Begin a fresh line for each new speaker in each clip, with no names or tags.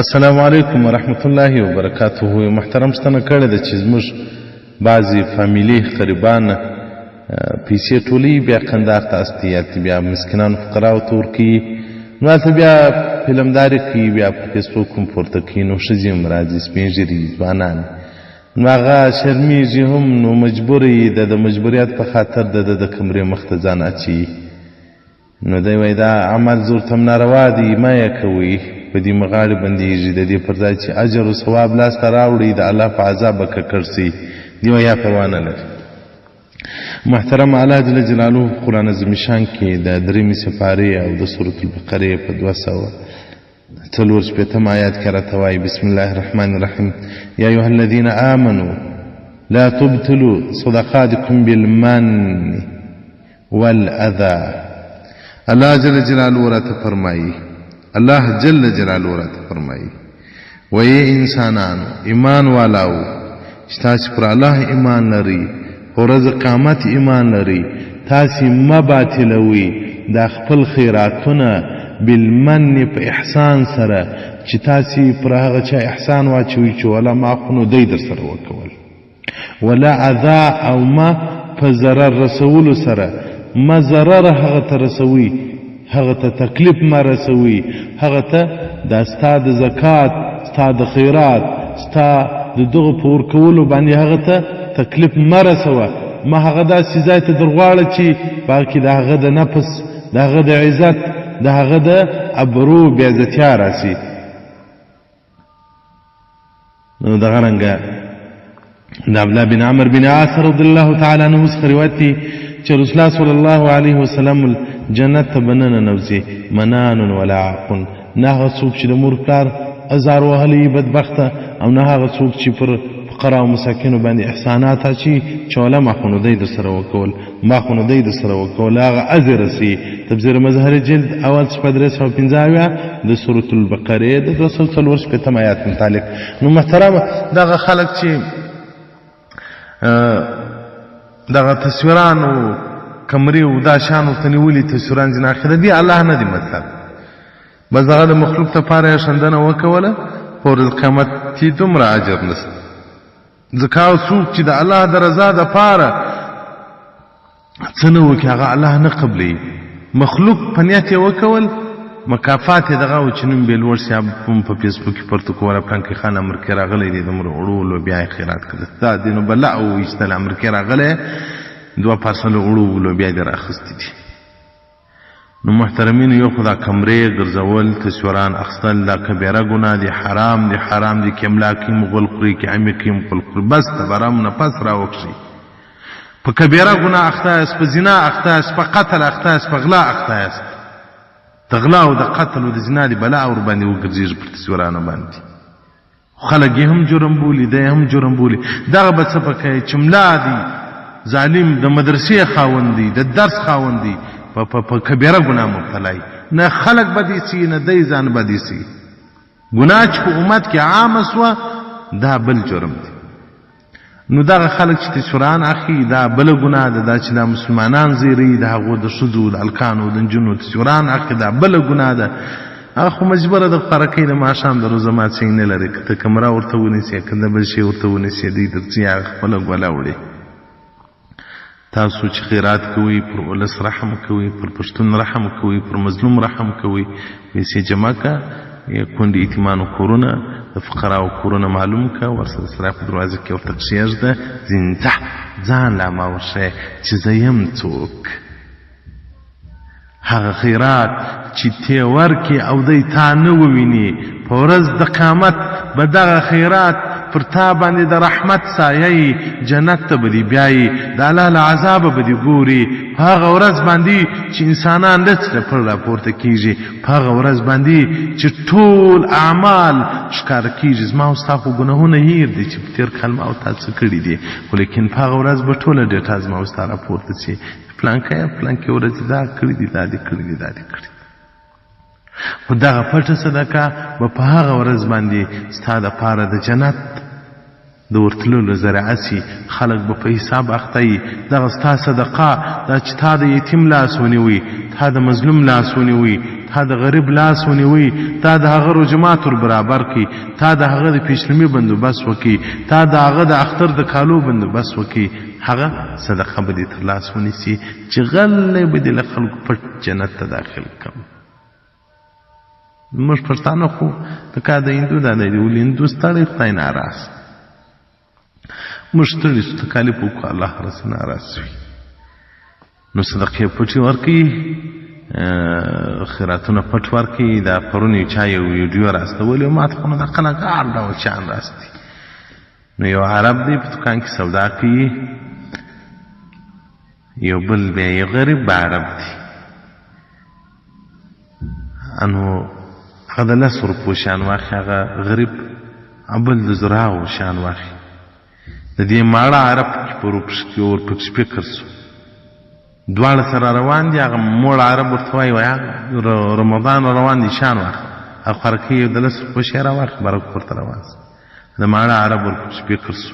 السلام علیکم ورحمت الله وبرکاته. محترم ستنه کړی ده چې زموږ بعضې فامیلي قریبان پیسې ټولوي، بیا کندهار ته استي بیا مسکینانو فقراو ته ورکوي، نو هلته بیا فلمداري کوي، بیا په فیسبوک هم پورته کوي، نو ښځې هم راځي، سپین ږیري ځوانان، نو هغه شرمیږي هم، نو مجبور یې د مجبوریت په خاطر د کمرې مخ ته ځان اچوي. نو دی وایي دا عمل زه ورته ناروا دی، مه یې کوئ، په دې مغاړې بندېږي، د دې پر ځای چې اجر و ثواب لاسته راوړي، د الله په عذاب به ککړ سي، دې وایي یا پروا نه لري. محترم الله جل جلاله قرآن عظیم شان کې د 3 سپارې او د سورة البقرې په 244 آیات کې راته وایي: بسم الله الرحمن الرحیم یا ایها الذین آمنوا لا تبطلوا صدقاتکم بالمن والأذى. الله جل جلاله راته فرمایي، الله جل جلاله راته فرمایي وی انسانانو ایمان والاو چې تاسو پر الله ایمان لري، ورځ قیامت ایمان لري، تاسو مه باطلوي دا خپل خیراتونه بالمن په احسان سره، چې تاسو پر هغه چا احسان واچوي چې ولا ما خو نو دی در سره وکول، ولا اذى او ما په ضرر رسولو سره، ما ضرر هغه ته رسوي، هغه ته تکلیف ما رسوي، هغه ته دا ستا د زکات، ستا د خیرات، ستا د دغه په ورکولو باندې هغه ته تکلیف ما رسوه، ما هغه داسې ځای ته درغواړه چې په کې د هغه د نفس، د هغه د عزت، د هغه د ابرو بېعزتیا راسي. نو دغه رنګه د عبدالله بن عمر بن عاص رضی الله تعالی عنه څخه روایت دی چې رسول الله صلی الله علیه وسلم جنت ته به نه ننوځي منان ولا عاق، نه هغه څوک چې د مور پلار ازار وهلی بدبخته، او نه هغه څوک چې پر فقرا او مساکینو باندې احسانات اچي چې ولا ما خو نو دی در سره وکول، ما خو نو دی در سره وکول، هغه اجر رسي. تفسیر مظهر جلد اول صفحه 315 د سورة البقرې د 244 آیات متعلق. نو محترم دغه خلک چې دغه تصویران او کمرې او دا شان ورته نیولي تصویران ځینې اخره دي الله نه دي مطلب، بس دغه د مخلوق دپاره یې ښندنه وکوله، په ورځ قیامت کې دومره اجر نشته. ځکه هغه څوک چې د الله د رضا دپاره څه نه وکړي هغه الله نه قبلوي. مخلوق په نیت یې وکول، مکافات یې دغه و چې نوم بې لوړ شي، هم په فیسبوک کې پرته کوله پلانکي خان امر کې راغلی دی، دومره وړو لوبیا یې خیرات کړه، دا دی نو بلا وویستل، امر کې راغلی 2 پارسله وړو لوبیا یې در اخیستي دي. نو محترمینو یو خو دا کمرې ګرځول، تصویران اخیستل دا کبیره ګناه دی، حرام دی، حرام دی کې املا کې مغول خوري، کې عمې کې مغول خوري، بس د برام نه پس راوکشي. په کبیره ګناه اخته یاست، په زنا اخته یاست، په قتل اخته یاست، په غلا اخته یاست. د غلا او د قتل او د زنا دی بلا ور باندې وګرځېږي پر تصویرانو باندې، خلک یې هم جرم بولي، دی هم جرم بولي. دغه به څه په کوي چې ملا دی، ظالم د مدرسې خاوند دی، د درس خاوند دی، په کبیره ګناه مبتلا وي، نه خلک به دې سي، نه دی ځان به دې سي. ګناه چې په امت کې عامه سوه دا بل جرم دی. نو دغه خلک چې تصویران اخلي دا بله ګناه ده، دا چې دا مسلمانان زیروي، د هغو د ښځو د هلکانو د نجونو تصویران اخلي دا بله ګناه ده. هغه خو مجبوره ده ښکاره کوي د ماښام د روزه مات شی نه لري، که ته کمره ورته ونیسې، که د بل شی ورته ونیسې، دوی درځي هغه خپله ګوله وړي. تاسو چې خیرات کوئ، پر ولس رحم کوئ، پر پښتون رحم کوئ، پر مظلوم رحم کوئ، پیسې جمع کړه، کونډې یتیمانو کورونه، د فقراو کورونه معلوم کړه، ورسره سره په دروازه کې ورته کښېږده، ځینځه ځان لا ما ورښیه چې زه یم څوک. هغه خیرات چې تی ورکې او دی تا نه وویني، په ورځ د قیامت به دغه خیرات پر تا باندې د رحمت سایه جنت ته به دې بیایي، د الله له عذابه به دې ګوري. په هغه ورځ باندې چې انسانان لڅ لپړ راپورته کېږي، په هغه ورځ باندې چې ټول اعمال ښکاره کېږي. زما او ستا خو ګناهونه هېر دي چې په تېر کال ما او تا څه کړي دي، خو لیکن په هغه ورځ به ټوله ډېټا زما او ستا راپورته شي، فلانکې ورځ دا کړي دي، دا دې کړي دي، دا دې کړي. خو دغه پټه صدقه به په هغه ورځ باندې ستا دپاره د جنت د ورتللو ذریعه سي، خلک به په حساب اخته وي. دغه ستا صدقه دا چې تا د یتیم لاس ونیوي، تا د مظلوم لاس ونیوي، تا د غریب لاس ونیوي، تا د هغه رجمات ور برابر کړي، تا د هغه د پیشلمي بندوبست وکړي، تا د هغه د اختر د کالو بندوبست وکړي، هغه صدقه به دې تر لاس ونیسي چې غلی به دې له خلکو پټ جنت ته داخل کړم. موږ پښتانه خو د کا د هندو دا دی ولې هندو ستړی خدای ناراض، موږ ستړي شو تکالیف وکړو الله رسول ناراض وي. نو صدقې پټې ورکوي، خیراتونه پټ ورکوي. دا پرون یو چا یو ویډیو راستولی ما ته خو نو د قناګار ډول چان راستي. نو یو عرب دی په دکان کې سودا کوي، یو بل بیا یو غریب عرب دی، انو هغه د 10 روپو شان واخلي، هغه غریب بل د 10 شان واخلي. د دې ماړه عرب کې ورپکې فکر سو، دواړه سره روان دي. هغه موړ عرب ورته وایي رمضان روان دي شان واخله، هغه خرکې یو د 10 روپو شی راواخلي برک ورته روان سو. د ماړه عرب ورپکې فکر سو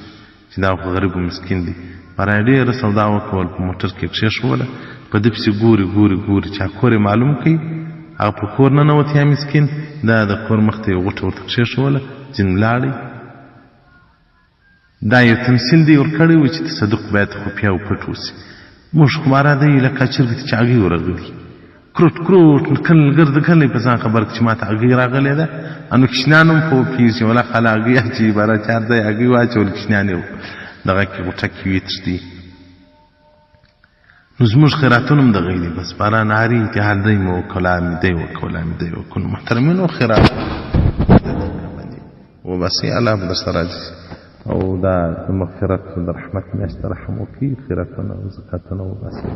چې دا خو غریب و مسکین دی، برای ډېره سودا وکول، په موټر کې کښېښوله، په ده پسې ګوري چا کور یې معلوم کوي، هغه په کور ننوت یا مسکین، دا د کور مخ ته یې غوټه ورته کښېښوله، ځینې لاړی. دا یو تمثیل دی ورکړی و چې تصدق باید خفیه او پټ وسي. موږ خو ماره دی لکه چرګې ته چې هګۍ ورغلي، کروټ ګرد کلی په ځان خبر چې ما ته هګۍ راغلې ده. انو کشنیان هم په وپېږي ولا خله هګۍ اچوي، باره چار ځای هګۍ واچول کشنیان یې دغه کې غوټه کې وي تښتي. نو زموږ خیراتونه هم دغه دي، بس باره ناري اتحاد دی مو کلامیدی وکړو. محترمینو خیرات وبس الله به درسره راځي، او دا د مغفرت د رحمت میاشت رحم وکړي، خیراتونه او زکاتونه وباسي.